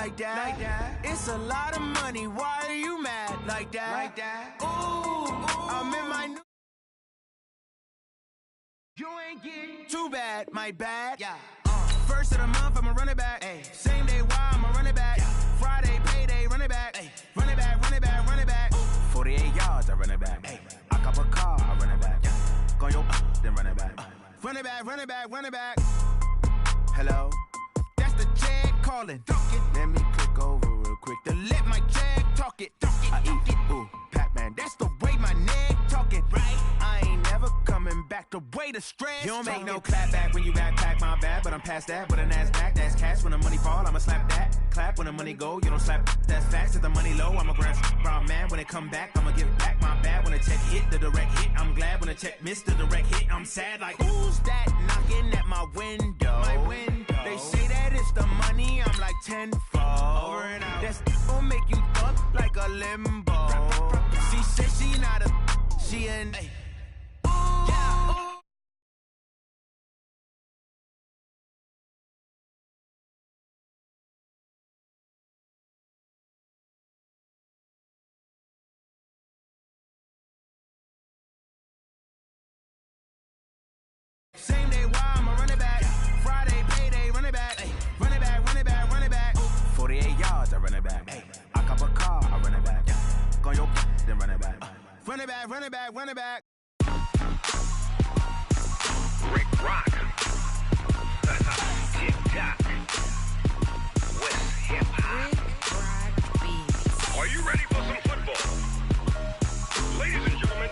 like that. It's a lot of money. Why are you mad like that? Ooh, I'm in my new. You ain't get too bad, my bad. Yeah. First of the month, I'ma run it back. Ay. Same day, why I'ma run it back. Yeah. Friday, payday, run it back. Ay. Run it back, run it back, run it back. 48 yards, I run it back. Ay. I cop a car, I run it back. Yeah. Go yo, then run it back. Run it back, run it back, run it back. Hello, that's the Jag calling. Let me click over real quick to let my Jag talk it. I eat it, ooh, Pac-Man. That's the way my neck talking. Right, I ain't never coming back. The way the stress. You don't make no clap back when you backpack, my bad. But I'm past that. With a NASDAQ, that's cash. When the money fall, I'ma slap that. Clap when the money go, you don't slap. That's facts. If the money low, I'ma grab brown man. When it come back, I'ma give back my bad. When the check hit, the direct hit. I'm glad when the check missed the direct hit. I'm sad like who's that knocking at my window? My window. They say that it's the money. I'm like tenfold. Over and out. That's gon' make you fuck like a limbo. She said she not a. She an. Same day, why I'ma run it back. Friday, payday, run it back. Ay. Run it back, run it back, run it back. 48 yards, I run it back. Ay. I cop a car, I run it back. Go yo, then run it back. Run it back, run it back, run it back. Rick Rock. Tick-tock. West hip-hop. Rick Rock Beats. Are you ready for some football? Ladies and gentlemen.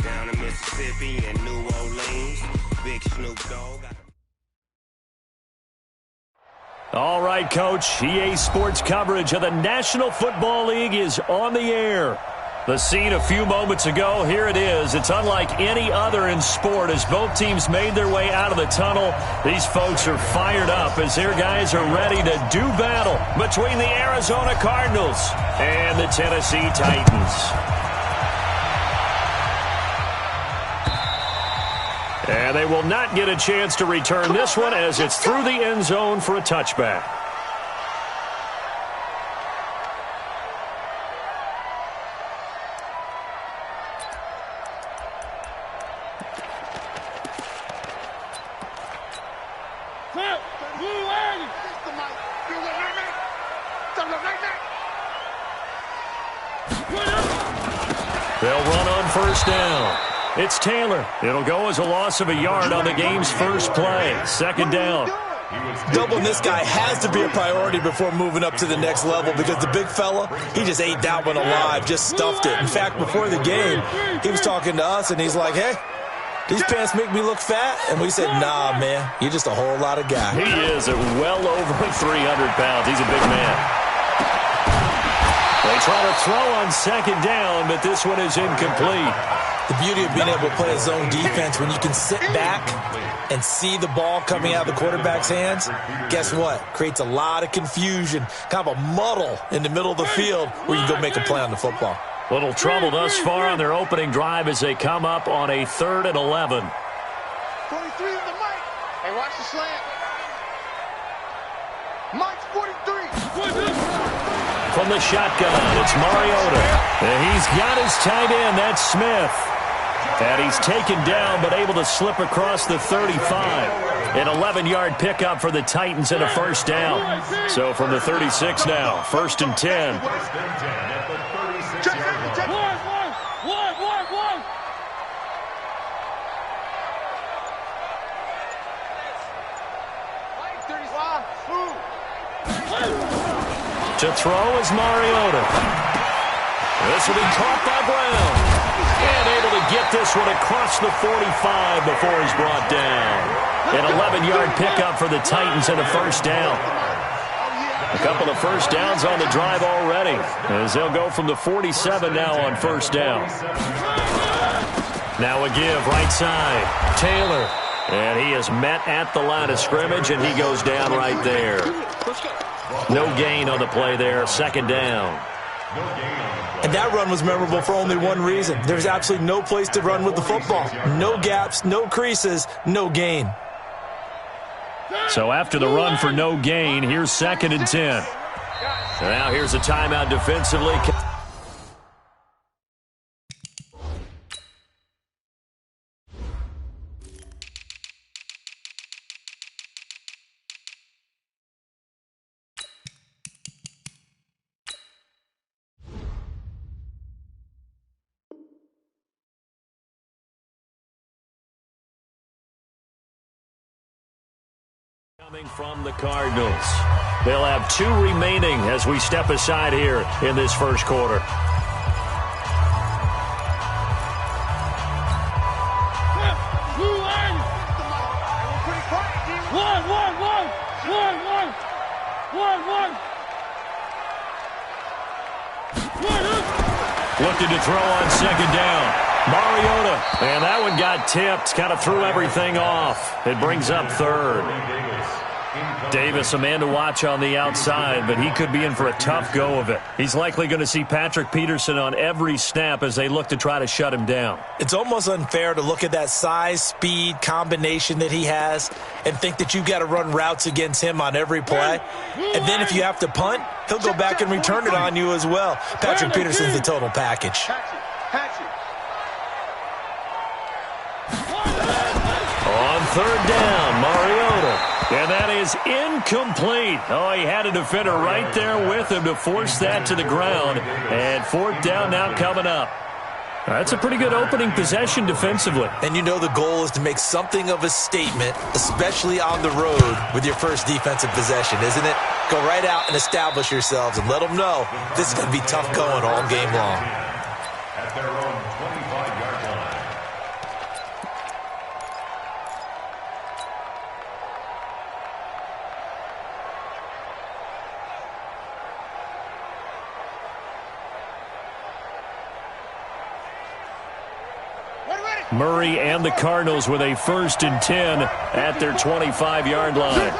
Down in Mississippi and New Orleans, Big Snoop Dogg. All right, Coach. EA Sports coverage of the National Football League is on the air. The scene a few moments ago, here it is. It's unlike any other in sport as both teams made their way out of the tunnel. These folks are fired up as their guys are ready to do battle between the Arizona Cardinals and the Tennessee Titans. And they will not get a chance to return this one as it's through the end zone for a touchback. They'll run on first down. It's Taylor. It'll go as a loss of a yard on the game's first play. Second down. Doubling this guy has to be a priority before moving up to the next level because the big fella, he just ate that one alive, just stuffed it. In fact, before the game, he was talking to us, and he's like, hey, these pants make me look fat? And we said, nah, man, you're just a whole lot of guy. He is at well over 300 pounds. He's a big man. They try to throw on second down, but this one is incomplete. The beauty of being able to play a zone defense when you can sit back and see the ball coming out of the quarterback's hands, guess what? Creates a lot of confusion, kind of a muddle in the middle of the field where you can go make a play on the football. Little trouble thus far on their opening drive as they come up on a 3rd and 11. 23 in the mic. Hey, watch the slant. Mike's 43. From the shotgun, it's Mariota. And he's got his tight end, that's Smith. And he's taken down but able to slip across the 35. An 11-yard pickup for the Titans and a first down. So from the 36 now, 1st and 10. To throw is Mariota. This will be caught by Brown. And able to get this one across the 45 before he's brought down. An 11-yard pickup for the Titans and a first down. A couple of first downs on the drive already, as they'll go from the 47 now on first down. Now a give right side. Taylor. And he is met at the line of scrimmage, and he goes down right there. No gain on the play there, second down. And that run was memorable for only one reason. There's absolutely no place to run with the football. No gaps, no creases, no gain. So after the run for no gain, here's 2nd and 10. So now here's a timeout defensively. Coming from the Cardinals. They'll have 2 remaining as we step aside here in this first quarter. Looking to throw on 2nd down. Mariota, and that one got tipped, kind of threw everything off. It brings up 3rd. Davis, a man to watch on the outside, but he could be in for a tough go of it. He's likely going to see Patrick Peterson on every snap as they look to try to shut him down. It's almost unfair to look at that size, speed, combination that he has and think that you've got to run routes against him on every play. And then if you have to punt, he'll go back and return it on you as well. Patrick Peterson's the total package. On 3rd down, Mariota. And that is incomplete. Oh, he had a defender right there with him to force that to the ground. And 4th down now coming up. That's a pretty good opening possession defensively. And you know the goal is to make something of a statement, especially on the road with your first defensive possession, isn't it? Go right out and establish yourselves and let them know this is going to be tough going all game long. At their own 25-yard line. Murray and the Cardinals with a 1st and 10 at their 25-yard line.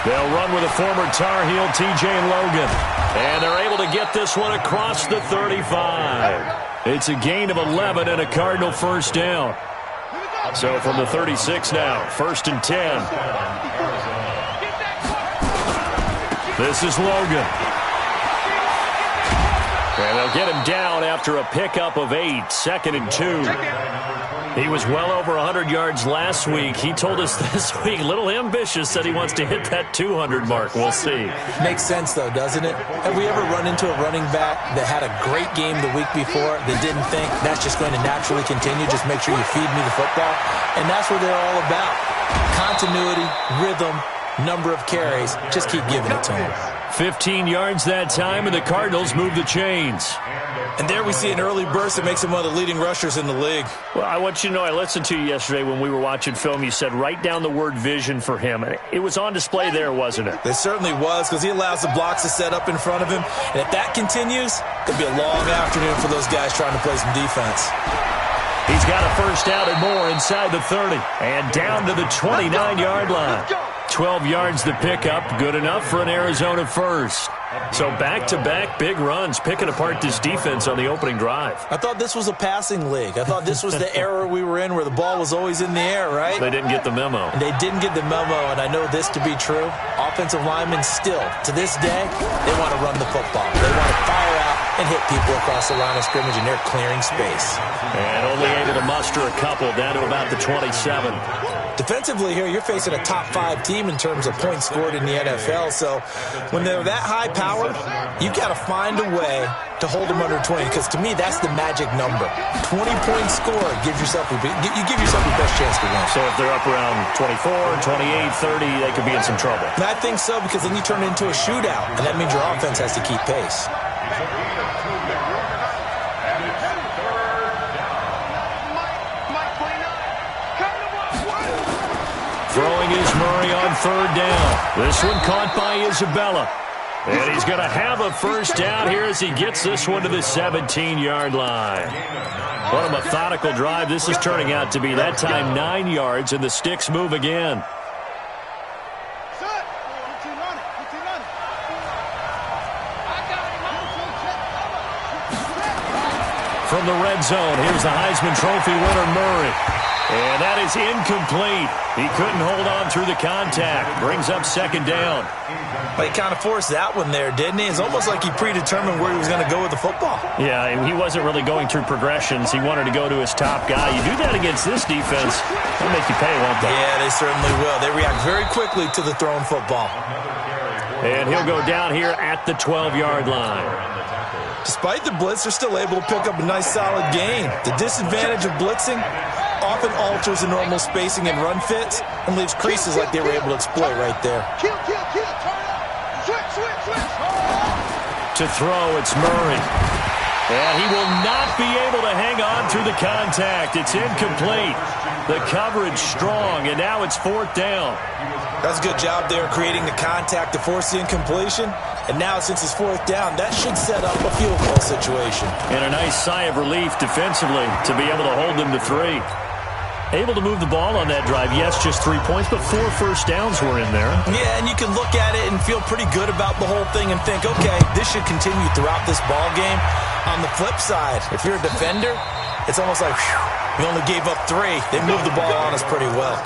They'll run with a former Tar Heel, T.J. Logan. And they're able to get this one across the 35. It's a gain of 11 and a Cardinal 1st down. So from the 36 now, 1st and 10. This is Logan. And they'll get him down after a pickup of 8, 2nd and 2. He was well over 100 yards last week. He told us this week, a little ambitious, said he wants to hit that 200 mark. We'll see. Makes sense, though, doesn't it? Have we ever run into a running back that had a great game the week before that didn't think that's just going to naturally continue? Just make sure you feed me the football. And that's what they're all about. Continuity, rhythm, number of carries. Just keep giving it to him. 15 yards that time, and the Cardinals move the chains. And there we see an early burst that makes him one of the leading rushers in the league. Well, I want you to know, I listened to you yesterday when we were watching film. You said write down the word vision for him. And it was on display there, wasn't it? It certainly was, because he allows the blocks to set up in front of him. And if that continues, it'll be a long afternoon for those guys trying to play some defense. He's got a 1st down and more inside the 30. And down to the 29-yard line. 12 yards to pick up, good enough for an Arizona 1st. So back-to-back big runs, picking apart this defense on the opening drive. I thought this was a passing league. I thought this was the era we were in where the ball was always in the air, right? They didn't get the memo. They didn't get the memo, and I know this to be true. Offensive linemen still, to this day, they want to run the football. They want to fire out and hit people across the line of scrimmage, and they're clearing space. And only able to muster a couple down to about the 27. Defensively here, you're facing a top 5 team in terms of points scored in the NFL. So when they're that high powered, you got to find a way to hold them under 20. Because to me, that's the magic number. 20 points scored gives yourself you give yourself the best chance to win. So if they're up around 24, 28, 30, they could be in some trouble. And I think so, because then you turn it into a shootout, and that means your offense has to keep pace. Throwing is Murray on 3rd down. This one caught by Isabella. And he's going to have a 1st down here as he gets this one to the 17-yard line. What a methodical drive this is turning out to be. That time 9 yards, and the sticks move again. from the red zone. Here's the Heisman Trophy winner, Murray. And that is incomplete. He couldn't hold on through the contact. Brings up second down. Well, he kind of forced that one there, didn't he? It's almost like he predetermined where he was going to go with the football. Yeah, he wasn't really going through progressions. He wanted to go to his top guy. You do that against this defense, they'll make you pay, won't they? Yeah, they certainly will. They react very quickly to the thrown football. And he'll go down here at the 12-yard line. Despite the blitz, they're still able to pick up a nice, solid gain. The disadvantage of blitzing often alters the normal spacing and run fits and leaves creases like they were able to exploit right there. Kill, kill, kill, turn up. Switch. To throw, it's Murray. And he will not be able to hang on through the contact. It's incomplete. The coverage strong, and now it's fourth down. That's a good job there creating the contact to force the incompletion. And now, since it's fourth down, that should set up a field goal situation. And a nice sigh of relief defensively to be able to hold them to 3. Able to move the ball on that drive. Yes, just 3 points, but 4 first downs were in there. Yeah, and you can look at it and feel pretty good about the whole thing and think, okay, this should continue throughout this ball game. On the flip side, if you're a defender, it's almost like, whew, we only gave up 3. They moved the ball on us pretty well.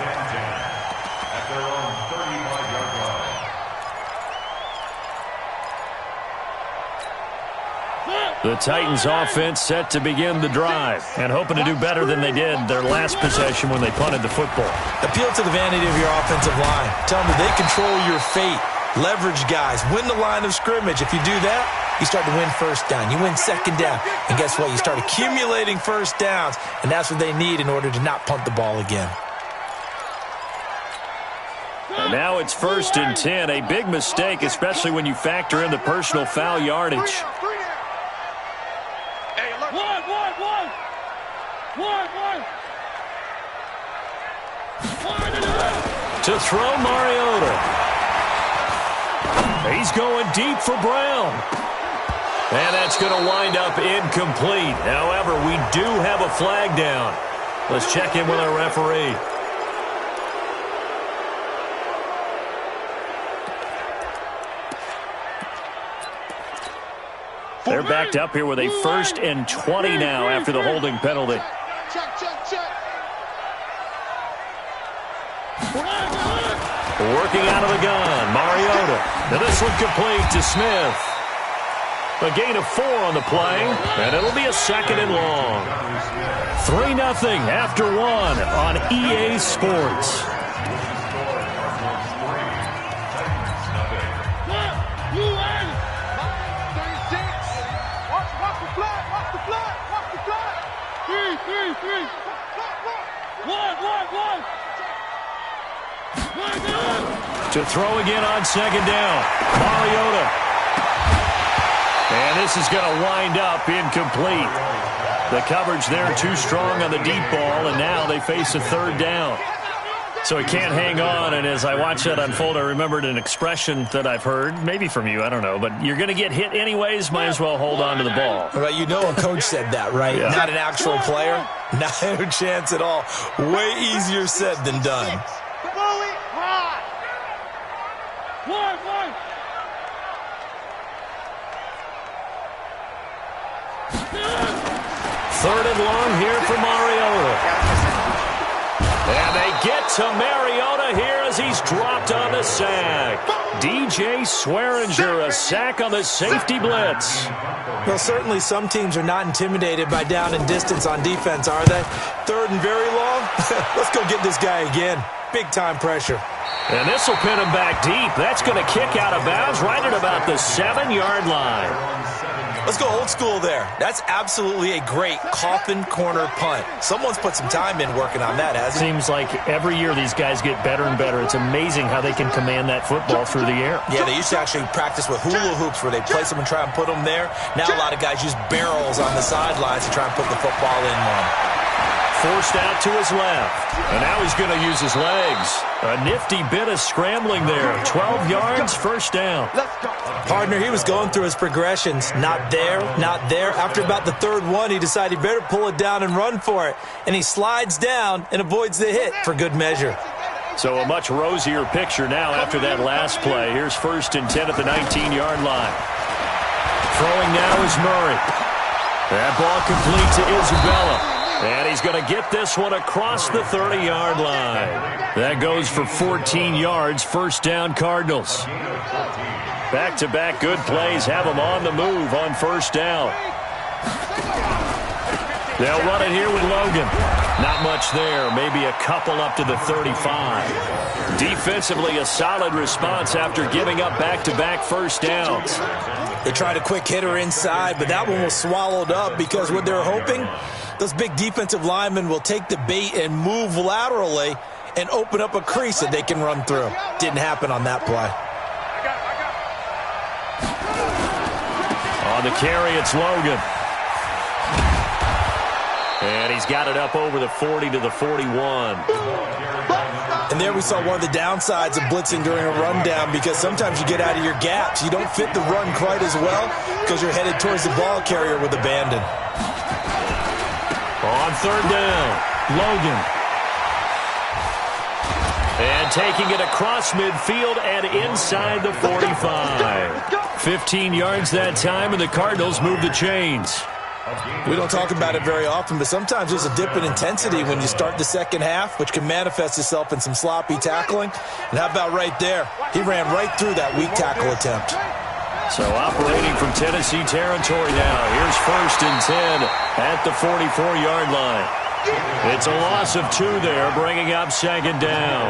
The Titans offense set to begin the drive and hoping to do better than they did their last possession when they punted the football. Appeal to the vanity of your offensive line. Tell them that they control your fate. Leverage guys. Win the line of scrimmage. If you do that, you start to win first down. You win second down. And guess what? You start accumulating first downs, and that's what they need in order to not punt the ball again. And now it's 1st and 10. A big mistake, especially when you factor in the personal foul yardage. To throw, Mariota. He's going deep for Brown. And that's going to wind up incomplete. However, we do have a flag down. Let's check in with our referee. They're backed up here with a 1st and 20 now after the holding penalty. Check. Working out of the gun, Mariota. Now this one complete to Smith. A gain of 4 on the play, and it'll be a 2nd and long. 3-0 after 1 on EA Sports. To throw again on 2nd down. Mariota. And this is going to wind up incomplete. The coverage there too strong on the deep ball, and now they face a 3rd down. So he can't hang on, and as I watch that unfold, I remembered an expression that I've heard, maybe from you, I don't know, but you're going to get hit anyways, might as well hold on to the ball. Well, you know a coach said that, right? Yeah. Not an actual player. Not a chance at all. Way easier said than done. Third and long here for Mariota. And they get to Mariota here as he's dropped on the sack. DJ Swearinger, a sack on the safety blitz. Well, certainly some teams are not intimidated by down and distance on defense, are they? 3rd and very long? Let's go get this guy again. Big-time pressure. And this will pin him back deep. That's going to kick out of bounds right at about the 7-yard line. Let's go old school there. That's absolutely a great coffin corner punt. Someone's put some time in working on that, hasn't it? Seems like every year these guys get better and better. It's amazing how they can command that football through the air. Yeah, they used to actually practice with hula hoops where they place them and try and put them there. Now a lot of guys use barrels on the sidelines to try and put the football in one. Forced out to his left. And now he's going to use his legs. A nifty bit of scrambling there. 12 yards, 1st down. Partner, he was going through his progressions. Not there, not there. After about the 3rd one, he decided he better pull it down and run for it. And he slides down and avoids the hit for good measure. So a much rosier picture now after that last play. Here's 1st and 10 at the 19-yard line. Throwing now is Murray. That ball complete to Isabella. And he's going to get this one across the 30-yard line. That goes for 14 yards, first down Cardinals. Back-to-back good plays have them on the move on first down. They'll run it here with Logan. Not much there, maybe a couple up to the 35. Defensively, a solid response after giving up back-to-back first downs. They tried a quick hitter inside, but that one was swallowed up because what they're hoping, those big defensive linemen will take the bait and move laterally and open up a crease that they can run through. Didn't happen on that play. On the carry, it's Logan. And he's got it up over the 40 to the 41. And there we saw one of the downsides of blitzing during a rundown because sometimes you get out of your gaps. You don't fit the run quite as well because you're headed towards the ball carrier with abandon. On third down, Logan. And taking it across midfield and inside the 45. 15 yards that time, and the Cardinals move the chains. We don't talk about it very often, but sometimes there's a dip in intensity when you start the second half, which can manifest itself in some sloppy tackling. And how about right there? He ran right through that weak tackle attempt. So operating from Tennessee territory now. Here's first and 10 at the 44-yard line. It's a loss of 2 there, bringing up second down.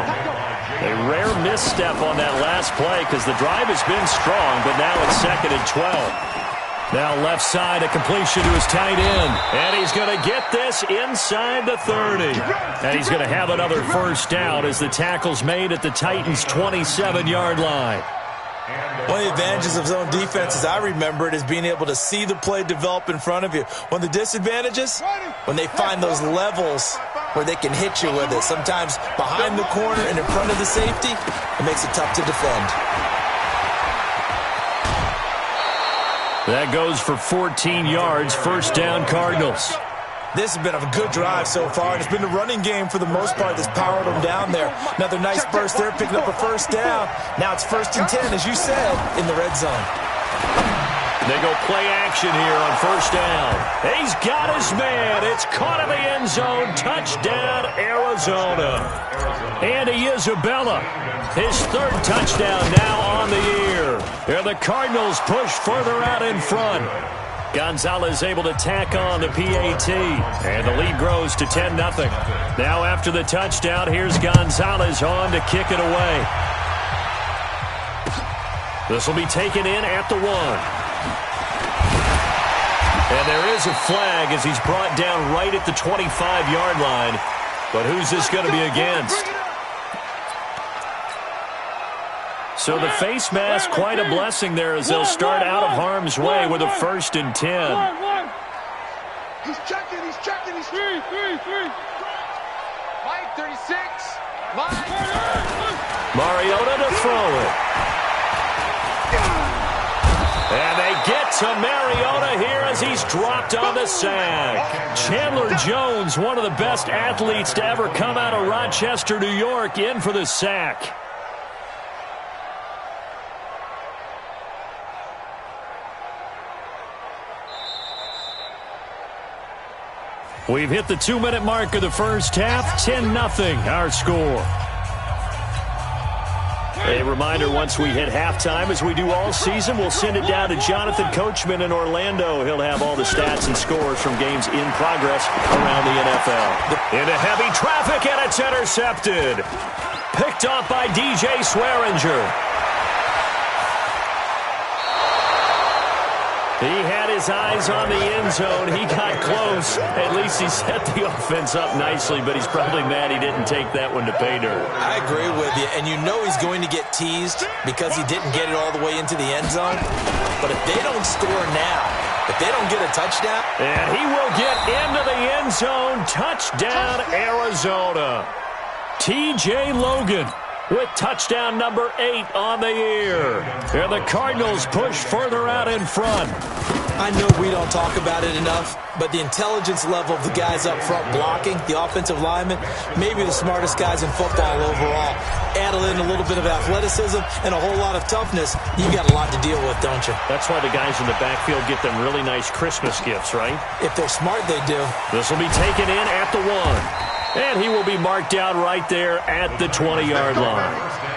A rare misstep on that last play because the drive has been strong, but now it's second and 12. Now left side, a completion to his tight end. And he's going to get this inside the 30. And he's going to have another first down as the tackle's made at the Titans' 27-yard line. One of the advantages of zone defense, as I remember it, is being able to see the play develop in front of you. One of the disadvantages, when they find those levels where they can hit you with it. Sometimes behind the corner and in front of the safety, it makes it tough to defend. That goes for 14 yards, first down Cardinals. This has been a good drive so far, and it's been the running game for the most part that's powered them down there. Another nice burst there, picking up a first down. Now it's first and 10, as you said, in the red zone. They go play action here on first down. He's got his man. It's caught in the end zone. Touchdown, Arizona. Andy Isabella, his third touchdown now on the year. And the Cardinals push further out in front. Gonzalez able to tack on the PAT. And the lead grows to 10-0. Now after the touchdown, here's Gonzalez on to kick it away. This will be taken in at the 1. And there is a flag as he's brought down right at the 25-yard line. But who's this going to be against? So the face mask, quite a blessing there as they'll start out of harm's way with a first and 10. He's checking, he's checking, he's three. Mike, 36. Mike. Mariota to throw it. And they get to Mariota here as he's dropped on the sack. Chandler Jones, one of the best athletes to ever come out of Rochester, New York, in for the sack. We've hit the 2-minute mark of the first half. 10-0 our score. A reminder, once we hit halftime, as we do all season, we'll send it down to Jonathan Coachman in Orlando. He'll have all the stats and scores from games in progress around the NFL. Into heavy traffic, and it's intercepted. Picked off by DJ Swearinger. He had his eyes on the end zone. He got close. At least he set the offense up nicely, but he's probably mad he didn't take that one to pay dirt. I agree with you, and you know he's going to get teased because he didn't get it all the way into the end zone. But if they don't score now, if they don't get a touchdown. And he will get into the end zone. Touchdown, Arizona. T.J. Logan with touchdown number 8 on the year. And the Cardinals push further out in front. I know we don't talk about it enough, but the intelligence level of the guys up front blocking, the offensive linemen, maybe the smartest guys in football overall. Add in a little bit of athleticism and a whole lot of toughness, you got a lot to deal with, don't you? That's why the guys in the backfield get them really nice Christmas gifts, right? If they're smart, they do. This will be taken in at the 1. And he will be marked down right there at the 20-yard line.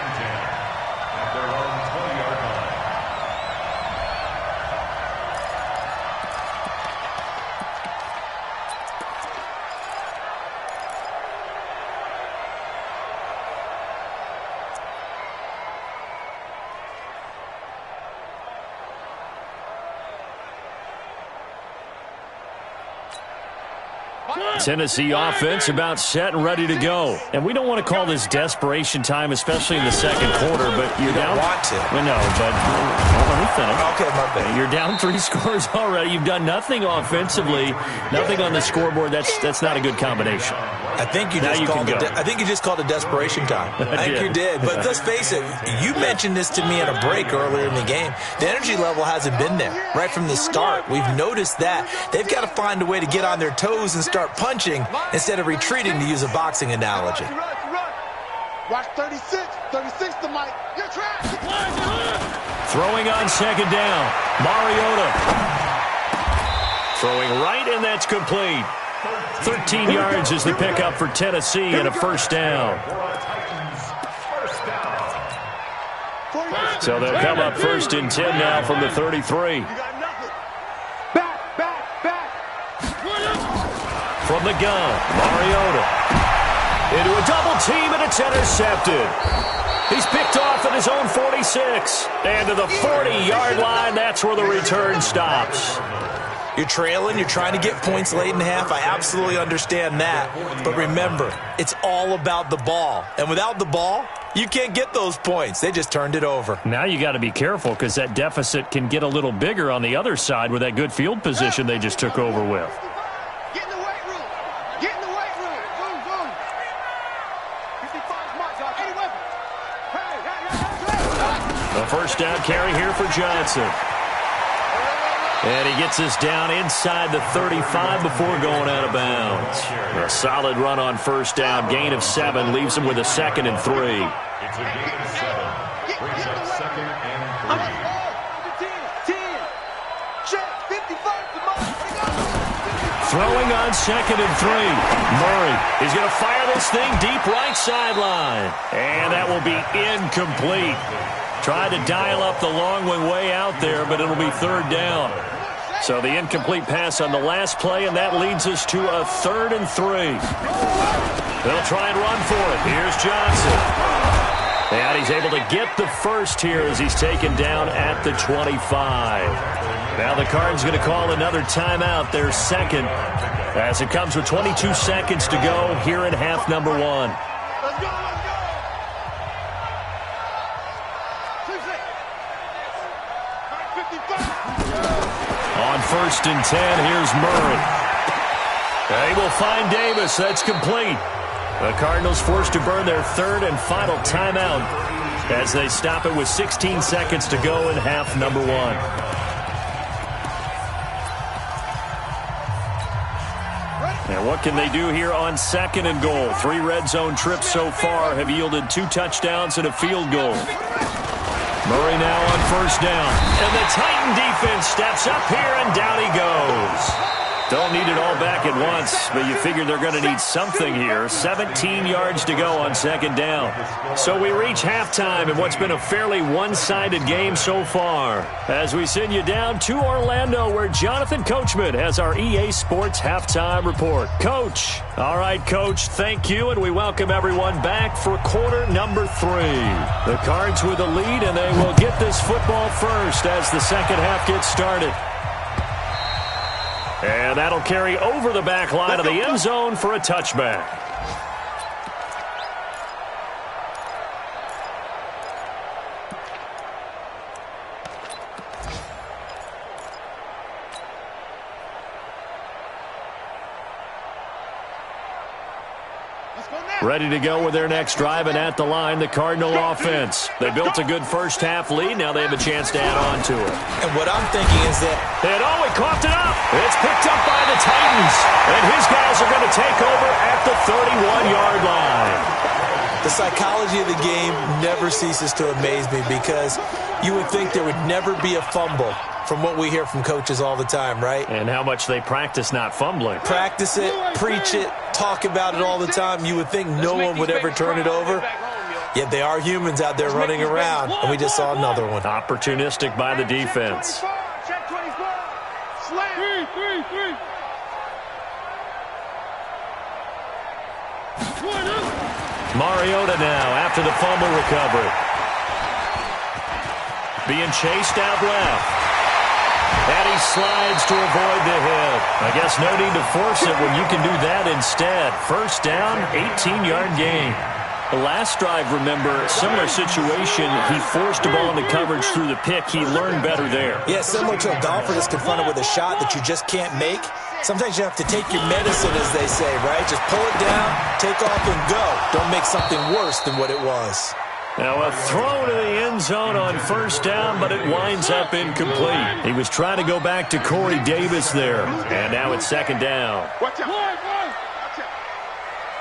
Tennessee offense about set and ready to go. And we don't want to call this desperation time, especially in the second quarter, but you're down. You don't want to. Well, no, but let me finish. Okay, my bad. You're down 3 scores already. You've done nothing offensively, nothing on the scoreboard. That's not a good combination. I think you just called it desperation time. I think you did. But let's face it, you mentioned this to me in a break earlier in the game. The energy level hasn't been there right from the start. We've noticed that. They've got to find a way to get on their toes and start punching instead of retreating, to use a boxing analogy. Watch 36 to Mike. You're trash. Throwing on second down. Mariota. Throwing right, and that's complete. 13 yards is the pickup for Tennessee and a first down. So they'll come up 1st and 10 now from the 33. From the gun, Mariota. Into a double team, and it's intercepted. He's picked off at his own 46. And to the 40-yard line, that's where the return stops. You're trailing. You're trying to get points late in half. I absolutely understand that. But remember, it's all about the ball. And without the ball, you can't get those points. They just turned it over. Now you got to be careful because that deficit can get a little bigger on the other side with that good field position they just took over with. Get in the weight room. Get in the weight room. Boom, boom. 55's mark, y'all. Any weapon. Hey. A first down carry here for Johnson. And he gets us down inside the 35 before going out of bounds. A solid run on first down. Gain of 7 leaves him with a 2nd and 3. It's a gain of 7. Brings up 2nd and 3. 10. Check. 55 to Mike. Throwing on 2nd and 3. Murray is going to fire this thing deep right sideline. And that will be incomplete. Tried to dial up the long one way out there, but it'll be 3rd down. So the incomplete pass on the last play, and that leads us to a 3rd and 3. They'll try and run for it. Here's Johnson. And he's able to get the first here as he's taken down at the 25. Now the Card's going to call another timeout, their 2nd, as it comes with 22 seconds to go here in half number 1. Let's go. On 1st and 10, here's Murray. They will find Davis. That's complete. The Cardinals forced to burn their 3rd and final timeout as they stop it with 16 seconds to go in half number 1. And what can they do here on 2nd and goal? 3 red zone trips so far have yielded 2 touchdowns and a field goal. Murray now on first down. And the Titan defense steps up here, and down he goes. Don't need it all back at once, but you figure they're going to need something here. 17 yards to go on 2nd down. So we reach halftime in what's been a fairly one-sided game so far, as we send you down to Orlando, where Jonathan Coachman has our EA Sports Halftime Report. Coach. All right, Coach, thank you, and we welcome everyone back for quarter number 3. The Cards with the lead, and they will get this football first as the second half gets started. And that'll carry over the back line of the end zone for a touchback. Ready to go with their next drive, and at the line, the Cardinal offense. They built a good first-half lead. Now they have a chance to add on to it. And what I'm thinking is that... And he coughed it up. It's picked up by the Titans. And his guys are going to take over at the 31-yard line. The psychology of the game never ceases to amaze me because you would think there would never be a fumble from what we hear from coaches all the time, right? And how much they practice not fumbling. Practice it, preach it, talk about it all the time. You would think no one would ever turn it over. Yet they are humans out there running around, and we just saw another one. Opportunistic by the defense. Check 24. Slam. Three. Mariota now after the fumble recovery. Being chased out left. And he slides to avoid the hit. I guess no need to force it when you can do that instead. First down, 18-yard gain. The last drive, remember, similar situation. He forced a ball into coverage through the pick. He learned better there. Yeah, similar to a golfer that's confronted with a shot that you just can't make. Sometimes you have to take your medicine, as they say, right? Just pull it down, take off, and go. Don't make something worse than what it was. Now a throw to the end zone on first down, but it winds up incomplete. He was trying to go back to Corey Davis there. And now it's second down. Watch out.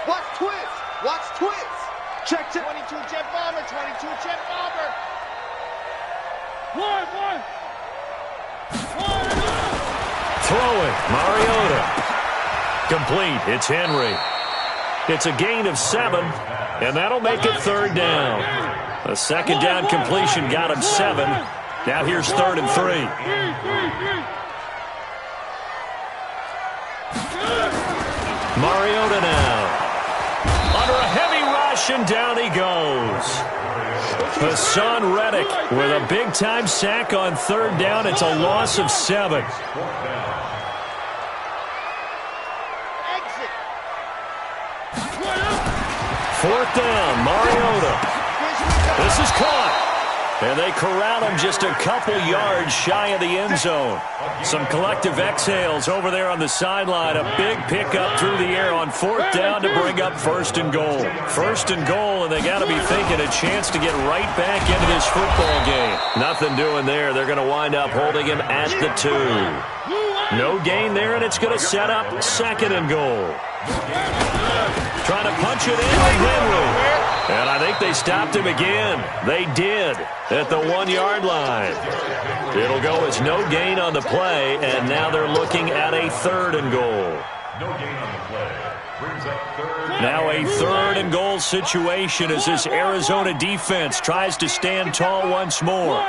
Watch twist. Watch twist. Check 22 jet bomber. 22 jet bomber. One. Throwing. Mariota. Complete. It's Henry. It's a gain of 7, and that'll make it third down. A second down completion got him 7. Now here's 3rd and 3. Mariota now. Under a heavy rush, and down he goes. Hassan Reddick with a big-time sack on third down. It's a loss of 7. Fourth down, Mariota. This is caught. And they corral him just a couple yards shy of the end zone. Some collective exhales over there on the sideline. A big pickup through the air on fourth down to bring up 1st and goal. 1st and goal, and they got to be thinking a chance to get right back into this football game. Nothing doing there. They're going to wind up holding him at the 2. No gain there, and it's going to set up 2nd and goal. Trying to punch it in with Henry. And I think they stopped him again. They did at the 1-yard line. It'll go as no gain on the play, and now they're looking at a 3rd and goal. No gain on the play. Brings up 3rd. Now a 3rd and goal situation as this Arizona defense tries to stand tall once more.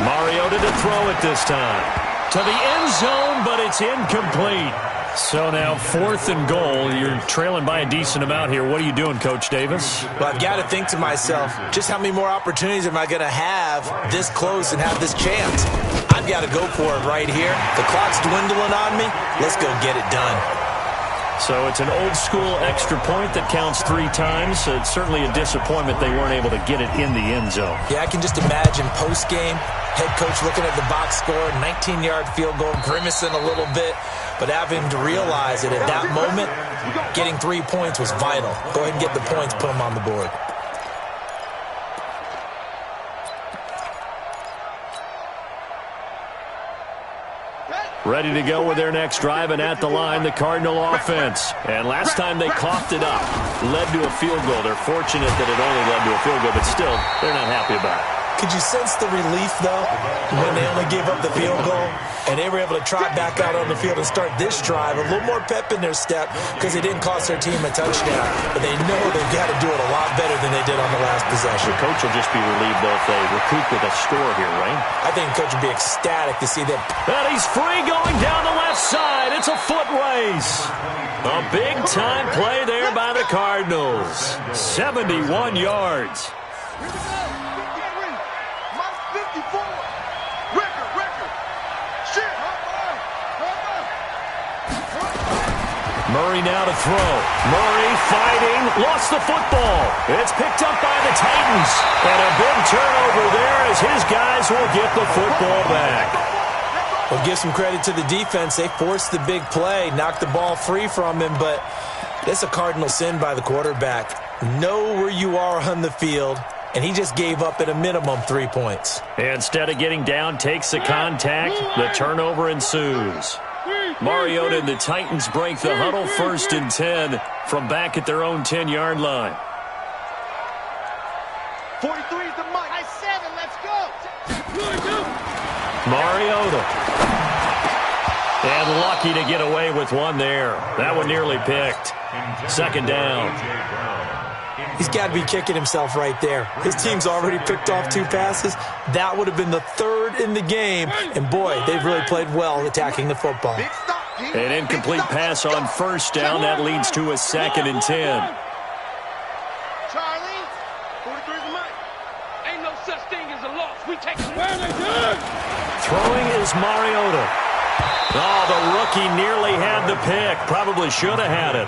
Mariota to throw it this time. To the end zone, but it's incomplete. So now 4th and goal. You're trailing by a decent amount here. What are you doing, Coach Davis? Well, I've got to think to myself, just how many more opportunities am I going to have this close and have this chance? I've got to go for it right here. The clock's dwindling on me. Let's go get it done. So it's an old-school extra point that counts 3 times. So it's certainly a disappointment they weren't able to get it in the end zone. Yeah, I can just imagine post-game, head coach looking at the box score, 19-yard field goal, grimacing a little bit, but having to realize that at that moment, getting 3 points was vital. Go ahead and get the points, put them on the board. Ready to go with their next drive, and at the line, the Cardinal offense. And last time they coughed it up, led to a field goal. They're fortunate that it only led to a field goal, but still, they're not happy about it. Could you sense the relief, though, when they only gave up the field goal and they were able to trot back out on the field and start this drive? A little more pep in their step because it didn't cost their team a touchdown. But they know they've got to do it a lot better than they did on the last possession. The coach will just be relieved, though, if they recoup with a score here, right? I think the coach would be ecstatic to see them. And he's free going down the left side. It's a foot race. A big-time play there by the Cardinals. 71 yards. Murray now to throw. Murray fighting, lost the football. It's picked up by the Titans. And a big turnover there as his guys will get the football back. Well, give some credit to the defense. They forced the big play, knocked the ball free from him, but it's a cardinal sin by the quarterback. Know where you are on the field, and he just gave up at a minimum 3 points. Instead of getting down, takes the contact. The turnover ensues. Mariota and the Titans break the huddle, 1st and 10 from back at their own 10-yard line. 43 is the mic. High 7, let's go. Mariota. And lucky to get away with one there. That one nearly picked. 2nd down. He's got to be kicking himself right there. His team's already picked off 2 passes. That would have been the 3rd in the game. And, boy, they've really played well attacking the football. An incomplete pass on 1st down. That leads to a 2nd and 10. Charlie, 43 is the mic. Ain't no such thing as a loss. We take it. Throwing is Mariota. Oh, the rookie nearly had the pick. Probably should have had it.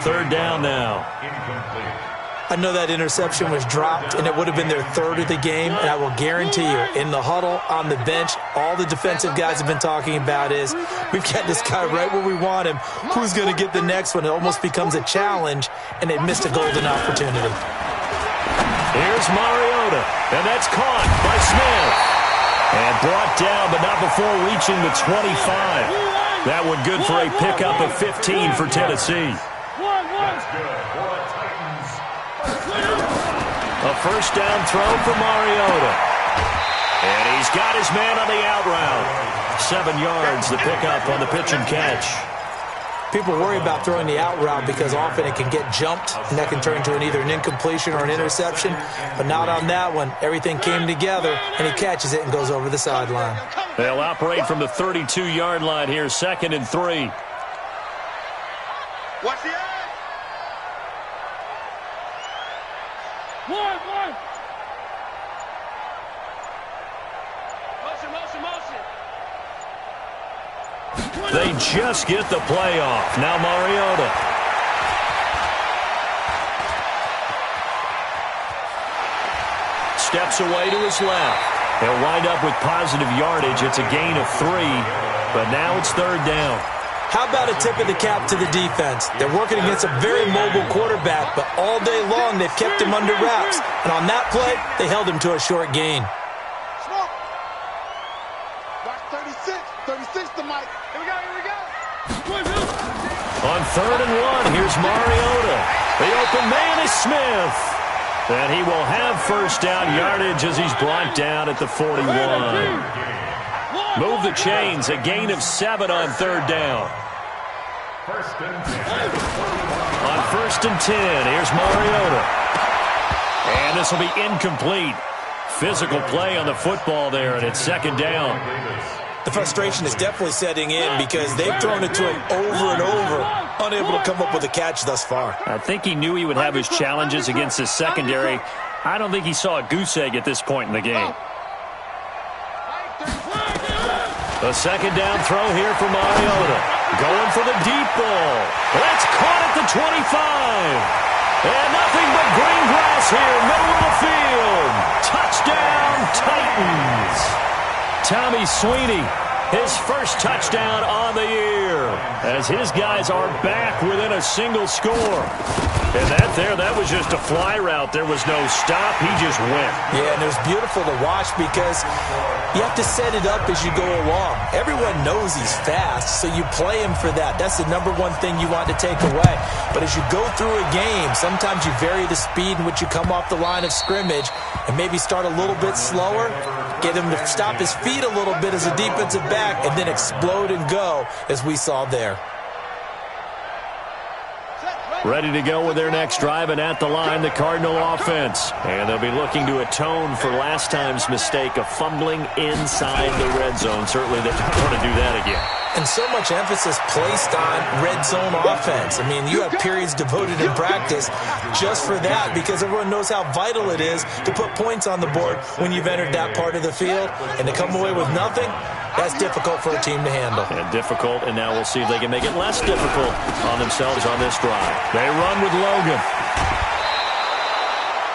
3rd down now. I know that interception was dropped, and it would have been their 3rd of the game, and I will guarantee you, in the huddle, on the bench, all the defensive guys have been talking about is, we've got this guy right where we want him. Who's going to get the next one? It almost becomes a challenge, and they missed a golden opportunity. Here's Mariota, and that's caught by Smith. And brought down, but not before reaching the 25. That one good for a pickup of 15 for Tennessee. That's good for the Titans. A 1st down throw for Mariota. And he's got his man on the out route. 7 yards, the pickup on the pitch and catch. People worry about throwing the out route because often it can get jumped, and that can turn into either an incompletion or an interception. But not on that one. Everything came together, and he catches it and goes over the sideline. They'll operate from the 32-yard line here, 2nd and 3. Watch the eye. One. Motion. They just get the play off. Now Mariota. Steps away to his left. He'll wind up with positive yardage. It's a gain of 3, but now it's 3rd down. How about a tip of the cap to the defense? They're working against a very mobile quarterback, but all day long they've kept him under wraps. And on that play, they held him to a short gain. Smoke. Watch 36. 36 the mic. Here we go. On 3rd and 1, here's Mariota. The open man is Smith. And he will have 1st down yardage as he's brought down at the 41. Move the chains, a gain of 7 on 3rd down. 1st and 10. On 1st and 10, here's Mariota. And this will be incomplete. Physical play on the football there, and it's 2nd down. The frustration is definitely setting in because they've thrown it to him over and over, unable to come up with a catch thus far. I think he knew he would have his challenges against his secondary. I don't think he saw a goose egg at this point in the game. The 2nd down throw here for Mariota. Going for the deep ball. That's caught at the 25. And nothing but green grass here, middle of the field. Touchdown, Titans. Tommy Sweeney, his 1st touchdown on the year, as his guys are back within a single score. And that was just a fly route. There was no stop. He just went. Yeah, and it was beautiful to watch because you have to set it up as you go along. Everyone knows he's fast, so you play him for that. That's the #1 thing you want to take away. But as you go through a game, sometimes you vary the speed in which you come off the line of scrimmage and maybe start a little bit slower, get him to stop his feet a little bit as a defensive back, and then explode and go as we saw there. Ready to go with their next drive, and at the line, the Cardinal offense. And they'll be looking to atone for last time's mistake of fumbling inside the red zone. Certainly they don't want to do that again. And so much emphasis placed on red zone offense. I mean, you have periods devoted in practice just for that because everyone knows how vital it is to put points on the board when you've entered that part of the field. And to come away with nothing, that's difficult for a team to handle. And difficult, and now we'll see if they can make it less difficult on themselves on this drive. They run with Logan.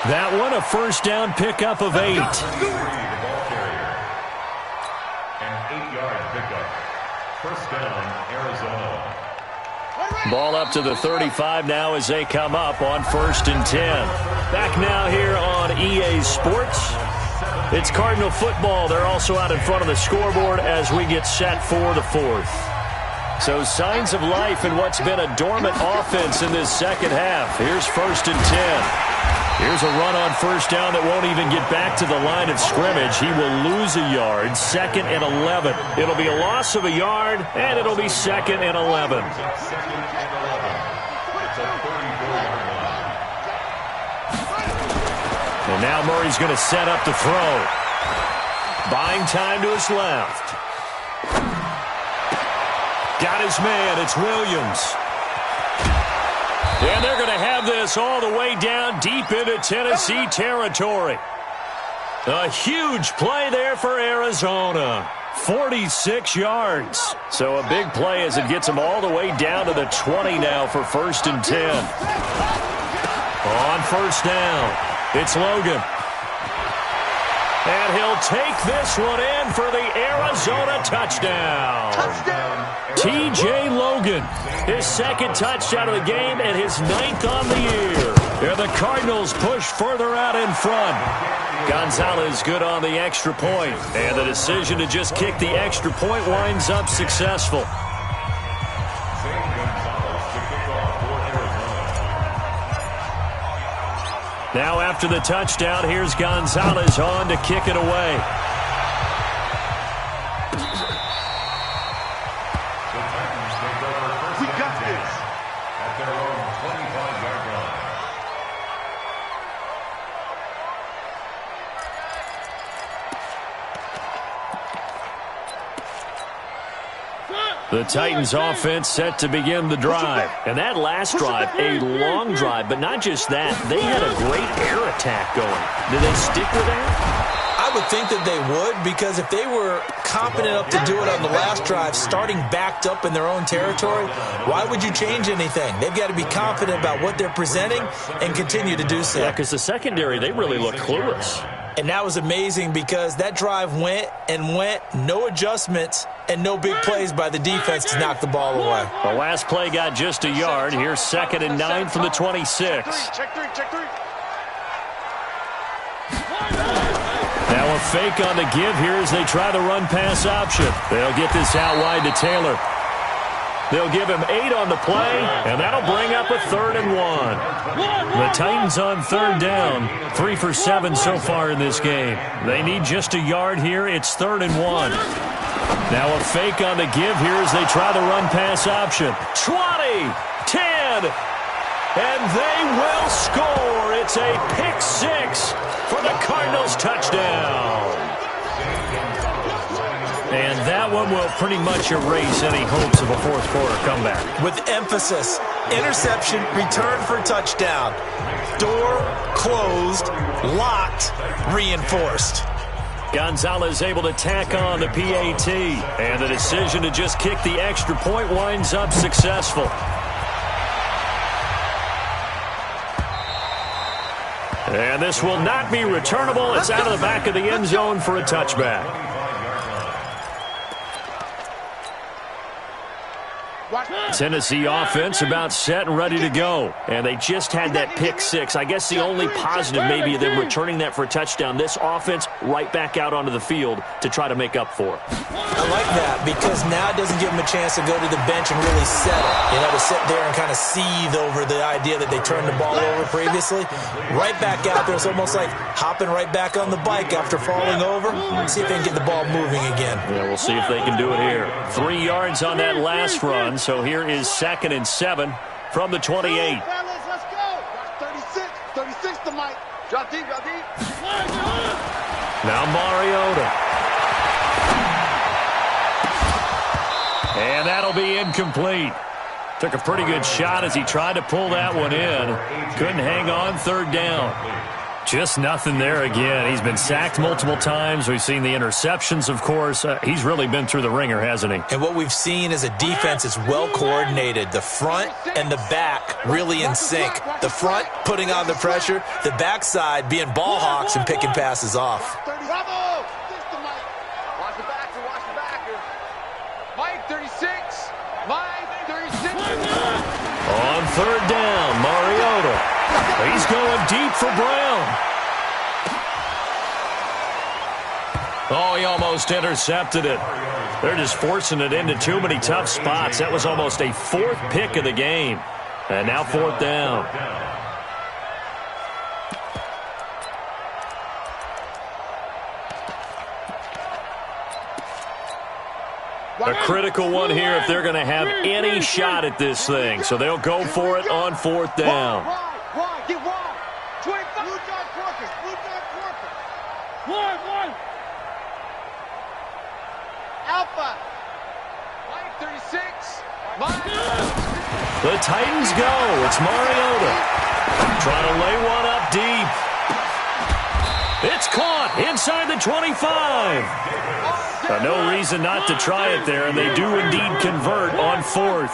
That one, a 1st down pickup of 8. An 8-yard 6-yard pickup. First down, Arizona. Ball up to the 35 now as they come up on 1st and 10. Back now here on EA Sports. It's Cardinal football. They're also out in front of the scoreboard as we get set for the 4th. So signs of life in what's been a dormant offense in this second half. Here's 1st and 10. Here's a run on 1st down that won't even get back to the line of scrimmage. He will lose a yard. 2nd and 11. It'll be a loss of a yard, and it'll be 2nd and 11. And now Murray's going to set up to throw. Buying time to his left. Got his man. It's Williams. And they're going to have this all the way down deep into Tennessee territory. A huge play there for Arizona. 46 yards. So a big play as it gets them all the way down to the 20 now for 1st and 10. On 1st down. It's Logan. And he'll take this one in for the Arizona touchdown. T.J. Logan, his 2nd touchdown of the game and his 9th on the year. And the Cardinals push further out in front. Gonzalez good on the extra point. And the decision to just kick the extra point winds up successful. Now after the touchdown, here's Gonzalez on to kick it away. We got this. At their own 25-yard line. The Titans offense set to begin the drive. And that last drive, a long drive, but not just that. They had a great air attack going. Did they stick with that? I would think that they would, because if they were competent enough to do it on the last drive, starting backed up in their own territory, why would you change anything? They've got to be confident about what they're presenting and continue to do so. Yeah, because the secondary, they really look clueless. And that was amazing because that drive went and went, no adjustments, and no big plays by the defense to knock the ball away. The last play got just a yard. Here's 2nd and 9 from the 26. Check three. Now a fake on the give here as they try the run-pass option. They'll get this out wide to Taylor. They'll give him 8 on the play, and that'll bring up a 3rd and 1. The Titans on 3rd down, 3 for 7 so far in this game. They need just a yard here. It's 3rd and 1. Now a fake on the give here as they try the run-pass option. 20, 10, and they will score. It's a pick 6 for the Cardinals touchdown. And that one will pretty much erase any hopes of a fourth quarter comeback. With emphasis, interception, return for touchdown. Door closed, locked, reinforced. Gonzalez able to tack on the PAT. And the decision to just kick the extra point winds up successful. And this will not be returnable. It's out of the back of the end zone for a touchback. Tennessee offense about set and ready to go. And they just had that pick 6. I guess the only positive maybe of them returning that for a touchdown. This offense right back out onto the field to try to make up for it. I like that because now it doesn't give them a chance to go to the bench and really settle. You know, to sit there and kind of seethe over the idea that they turned the ball over previously. Right back out there. It's almost like hopping right back on the bike after falling over. See if they can get the ball moving again. Yeah, we'll see if they can do it here. 3 yards on that last run. So here is 2nd and 7 from the 28. Let's go. 36 to Mike. Drop deep. Now Mariota. And that'll be incomplete. Took a pretty good shot as he tried to pull that one in. Couldn't hang on. 3rd down. Just nothing there again. He's been sacked multiple times. We've seen the interceptions, of course. He's really been through the ringer, hasn't he? And what we've seen is a defense that's well coordinated. The front and the back really in sync. The front putting on the pressure. The backside being ball hawks and picking passes off. Bravo! Watch the backer. 36. Line 36. On third down, Mariota. He's going deep for Brown. Oh, he almost intercepted it. They're just forcing it into too many tough spots. That was almost a fourth pick of the game. And now fourth down. A critical one here if they're going to have any shot at this thing. So they'll go for it on fourth down. Wide, get wide. 25. Blue dot Corker. Wide. Alpha. Line 36. The Titans go. It's Mariota. Trying to lay one up deep. It's caught inside the 25. No reason not to try it there, and they do indeed convert on fourth.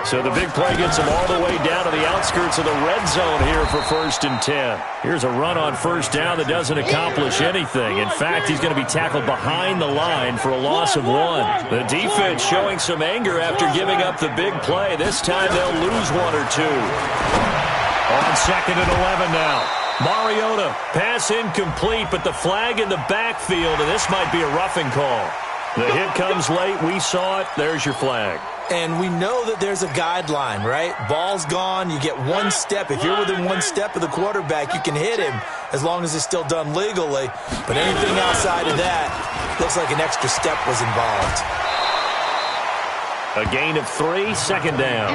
So the big play gets them all the way down to the outskirts of the red zone here for 1st and 10. Here's a run on first down that doesn't accomplish anything. In fact, he's going to be tackled behind the line for a loss of 1. The defense showing some anger after giving up the big play. This time they'll lose 1 or 2. On 2nd and 11 now. Mariota, pass incomplete, but the flag in the backfield, and this might be a roughing call. The hit comes late. We saw it. There's your flag. And we know that there's a guideline, right? Ball's gone. You get one step. If you're within one step of the quarterback, you can hit him as long as it's still done legally. But anything outside of that, looks like an extra step was involved. A gain of 3, 2nd down.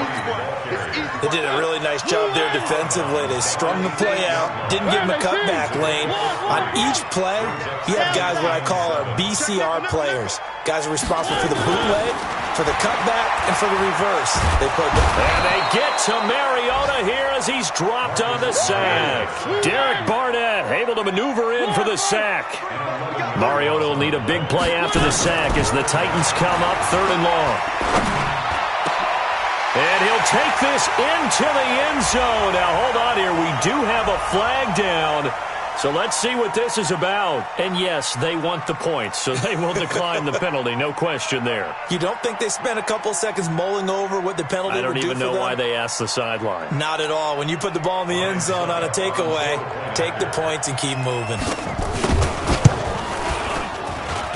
They did a really nice job there defensively. They strung the play out, didn't give him a cutback lane. On each play, you have guys what I call our BCR players. Guys are responsible for the bootleg, for the cutback, and for the reverse. And they get to Mariota here as he's dropped on the sack. Derek Barnett able to maneuver in for the sack. Mariota will need a big play after the sack as the Titans come up 3rd and long. And he'll take this into the end zone. Now, hold on here. We do have a flag down. So let's see what this is about. And, yes, they want the points, so they will decline the penalty. No question there. You don't think they spent a couple seconds mulling over what the penalty would do for them? I don't even know why they asked the sideline. Not at all. When you put the ball in the end zone on a takeaway, take the points and keep moving.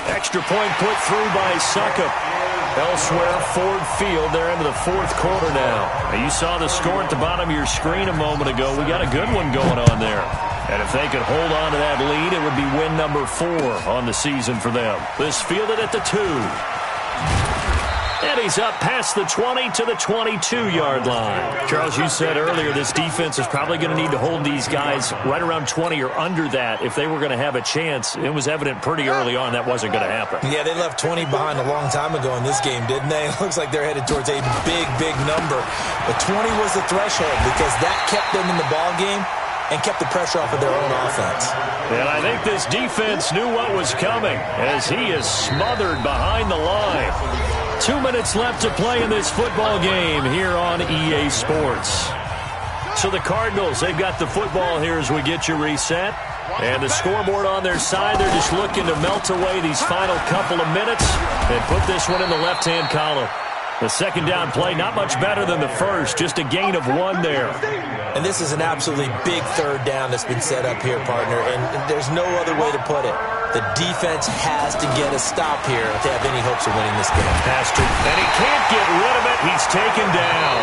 Extra point put through by Suckup. Elsewhere, Ford Field, they're into the 4th quarter now. You saw the score at the bottom of your screen a moment ago. We got a good one going on there. And if they could hold on to that lead, it would be win number 4 on the season for them. This fielded at the 2. And he's up past the 20 to the 22-yard line. Charles, you said earlier this defense is probably going to need to hold these guys right around 20 or under that if they were going to have a chance. It was evident pretty early on that wasn't going to happen. Yeah, they left 20 behind a long time ago in this game, didn't they? It looks like they're headed towards a big number. But 20 was the threshold because that kept them in the ball game and kept the pressure off of their own offense. And I think this defense knew what was coming as he is smothered behind the line. 2 minutes left to play in this football game here on EA Sports. So the Cardinals, they've got the football here as we get you reset. And the scoreboard on their side, they're just looking to melt away these final couple of minutes and put this one in the left-hand column. The 2nd down play, not much better than the first, just a gain of 1 there. And this is an absolutely big 3rd down that's been set up here, partner, and there's no other way to put it. The defense has to get a stop here if they have any hopes of winning this game. Has to, and he can't get rid of it. He's taken down.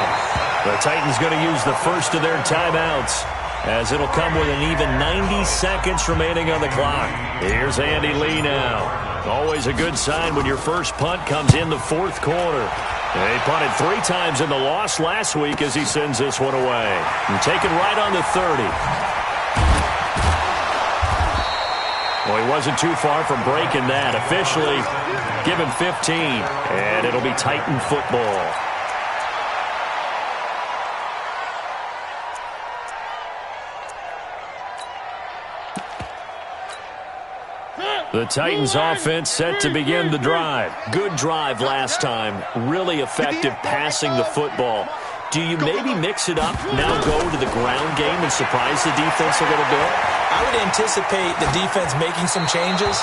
The Titans going to use the first of their timeouts as it'll come with an even 90 seconds remaining on the clock. Here's Andy Lee now. Always a good sign when your first punt comes in the 4th quarter. He punted 3 times in the loss last week as he sends this one away. And taken right on the 30. Well, he wasn't too far from breaking that. Officially, give him 15. And it'll be Titan football. The Titans offense set to begin the drive. Good drive last time. Really effective passing the football. Do you maybe mix it up, now go to the ground game and surprise the defense a little bit? I would anticipate the defense making some changes.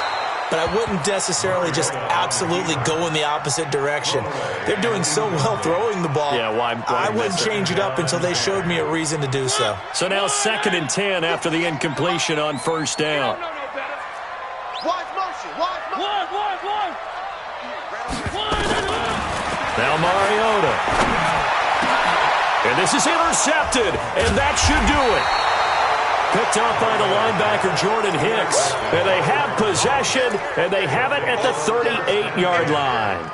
but I wouldn't necessarily just absolutely go in the opposite direction. They're doing so well throwing the ball. Yeah, why I wouldn't change it up until they showed me a reason to do so. So now 2nd and 10 after the incompletion on 1st down. Wide motion. Wide. Now Mariota. And this is intercepted, and that should do it. Picked up by the linebacker, Jordan Hicks. And they have possession, and they have it at the 38-yard line.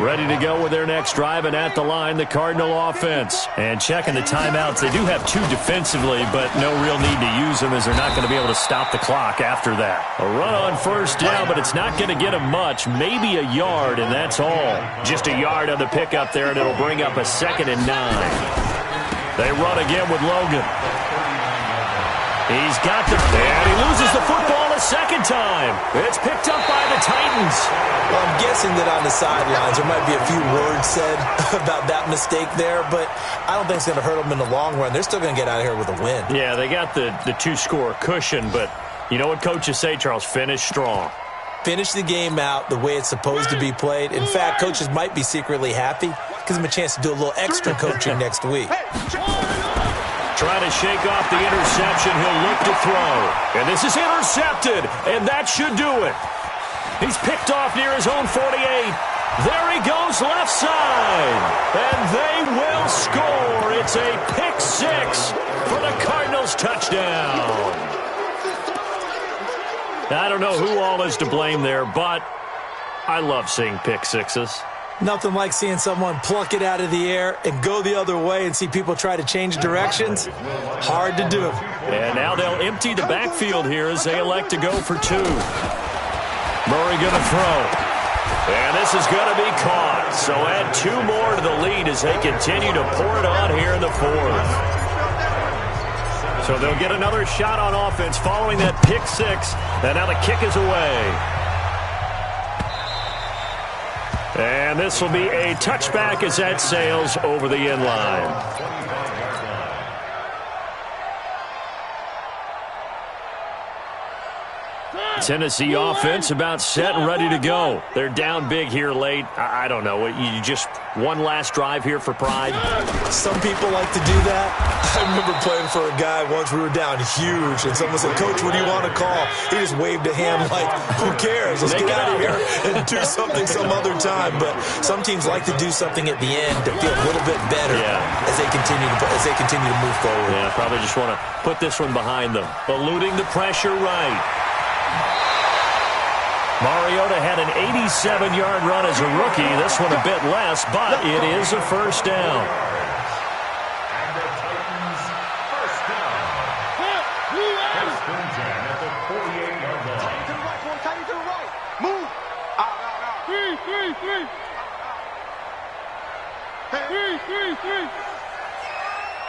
Ready to go with their next drive, and at the line, the Cardinal offense. And checking the timeouts. They do have 2 defensively, but no real need to use them as they're not going to be able to stop the clock after that. A run on 1st down, but it's not going to get them much. Maybe a yard, and that's all. Just a yard on the pickup there, and it'll bring up a 2nd and 9. They run again with Logan. He's got the... And he loses the football a 2nd time. It's picked up by the Titans. Well, I'm guessing that on the sidelines there might be a few words said about that mistake there, but I don't think it's going to hurt them in the long run. They're still going to get out of here with a win. Yeah, they got the 2-score cushion, but you know what coaches say, Charles? Finish strong. Finish the game out the way it's supposed to be played. In fact, coaches might be secretly happy. Gives them a chance to do a little extra coaching next week. Trying to shake off the interception. He'll look to throw. And this is intercepted, and that should do it. He's picked off near his own 48. There he goes left side. And they will score. It's a pick 6 for the Cardinals touchdown. I don't know who all is to blame there, but I love seeing pick 6s. Nothing like seeing someone pluck it out of the air and go the other way and see people try to change directions. Hard to do. And now they'll empty the backfield here as they elect to go for 2. Murray going to throw. And this is going to be caught. So add 2 more to the lead as they continue to pour it on here in the 4th. So they'll get another shot on offense following that pick 6. And now the kick is away. And this will be a touchback as that sails over the end line. Tennessee offense about set and ready to go. They're down big here late. I don't know. You just one last drive here for pride? Some people like to do that. I remember playing for a guy once. We were down huge, and someone said, "Coach, what do you want to call?" He just waved a hand like, "Who cares? Let's get out of here and do something some other time." But some teams like to do something at the end to feel a little bit better as they continue to move forward. Yeah, probably just want to put this one behind them. Eluding the pressure right. Mariota had an 87-yard run as a rookie. This one a bit less, but it is a 1st down. And the Titans' 1st down. First and 10 at the 48-yard line. Tight to the right, boy. Tight to the right. Move. Out. 3.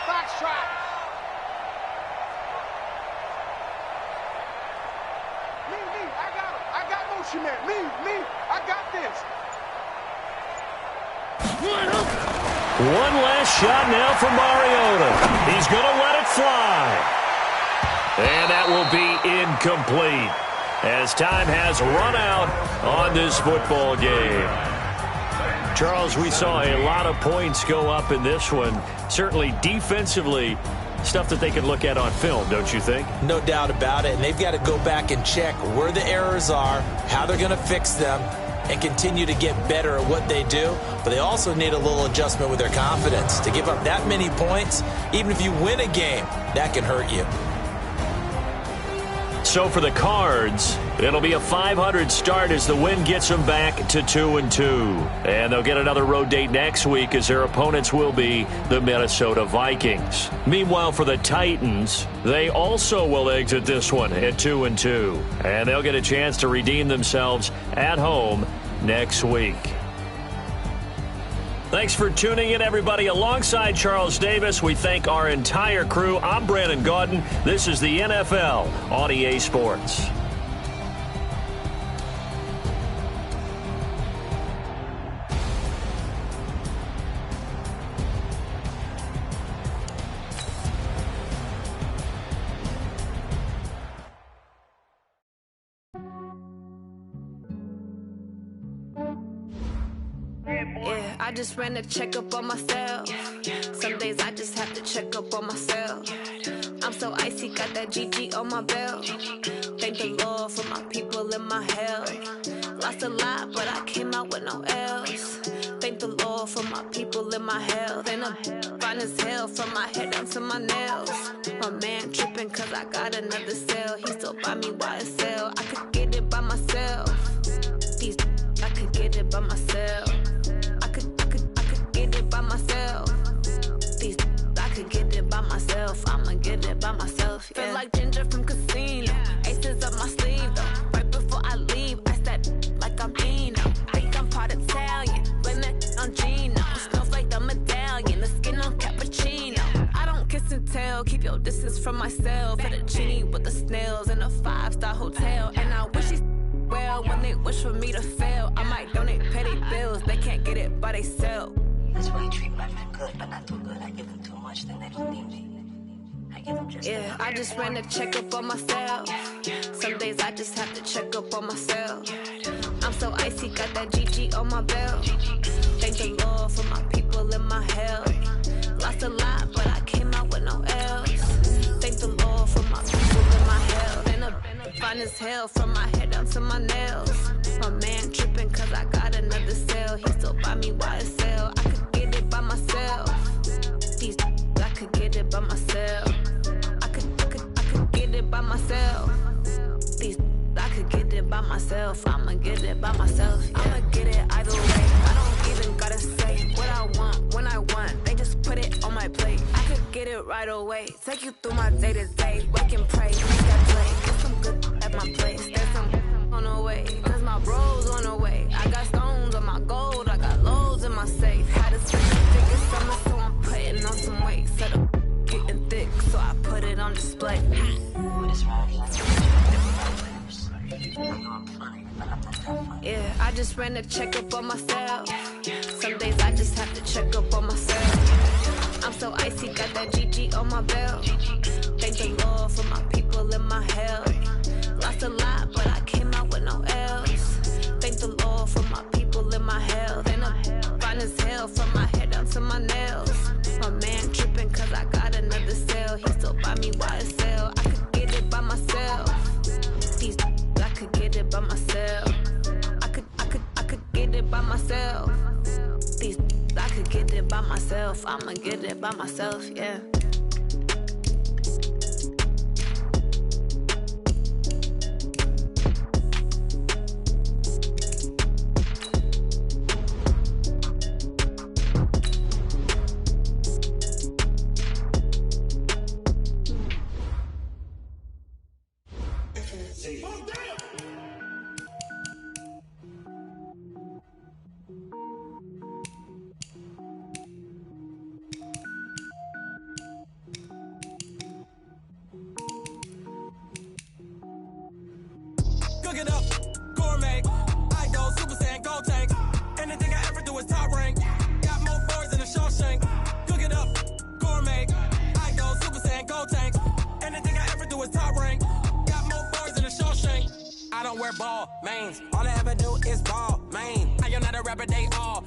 Box track. Man. Me, I got this. One last shot now from Mariota. He's going to let it fly. And that will be incomplete as time has run out on this football game. Charles, we saw a lot of points go up in this one. Certainly defensively, stuff that they can look at on film, don't you think? No doubt about it. And they've got to go back and check where the errors are, how they're going to fix them, and continue to get better at what they do. But they also need a little adjustment with their confidence. To give up that many points, even if you win a game, that can hurt you. So for the Cards, it'll be a 500 start as the win gets them back to 2-2. And they'll get another road date next week as their opponents will be the Minnesota Vikings. Meanwhile, for the Titans, they also will exit this one at 2-2. And they'll get a chance to redeem themselves at home next week. Thanks for tuning in, everybody. Alongside Charles Davis, we thank our entire crew. I'm Brandon Gaudin. This is the NFL on EA Sports. I just ran a checkup on myself. Some days I just have to check up on myself. I'm so icy, got that GG on my belt. Thank the Lord for my people in my health. Lost a lot, but I came out with no L's. Thank the Lord for my people in my health. And I'm fine as hell from my head down to my nails. My man tripping cause I got another cell. He still buy me YSL. I could get it by myself. These I could get it by myself. I could get it by myself. These I could get it by myself. I'ma get it by myself. Yeah. Feel like Ginger from Casino. Aces up my sleeve though. Right before I leave, I step like I'm Dino. Think I'm part Italian. Blame that on Gino. Smells like the medallion. The skin on cappuccino. I don't kiss and tell. Keep your distance from myself. At a genie with the snails in a 5-star hotel. And I wish he's well when they wish for me to fail. I might donate petty bills. They can't get it by themselves. That's why I treat my men good, but not too good. I give them too much, then they don't need me. I give them just enough. I just ran a checkup on myself. Some days I just have to check up on myself. I'm so icy, got that GG on my belt. Thank the Lord for my people in my health. Lost a lot, but I came out with no L's. Thank the Lord for my people in my health. And I'm fine as hell from my head down to my nails. My man tripping cause I got another cell. He still buy me YSL. I could get it by myself. These I could get it by myself. I could get it by myself. These I could get it by myself. I'ma get it by myself. Yeah. I'ma get it either way. I don't even gotta say what I want when I want. They just put it on my plate. I could get it right away. Take you through my day to day. Wake and pray, make that play. Get some good at my place. There's some on the way. Cause my bros on the way. I got stones on my gold. I got loads in my safe. Had a figure summer, so I'm putting on some weight. Set up getting thick, so I put it on display. Yeah, I just ran a checkup on myself. Some days I just have to check up on myself. I'm so icy, got that GG on my belt. Thank the Lord for my people in my health. Lost a lot, but I came out with no L's. Thank the Lord for my people in my health. And I'm fine as hell from my head down to my nails. My man tripping cause I got another cell. He still buy me YSL. I could get it by myself. These I could get it by myself. I could get it by myself. These I could get it by myself. I'ma get it by myself, yeah. Cook it up, gourmet. I go Super Saiyan, gold tank. Anything I ever do is top rank. Got more boys than a Shawshank. Cook it up, gourmet. I go Super Saiyan, gold tank. Anything I ever do is top rank. Got more boys than a Shawshank. I don't wear ball mains. All I ever do is ball main. I am not a rapper, they all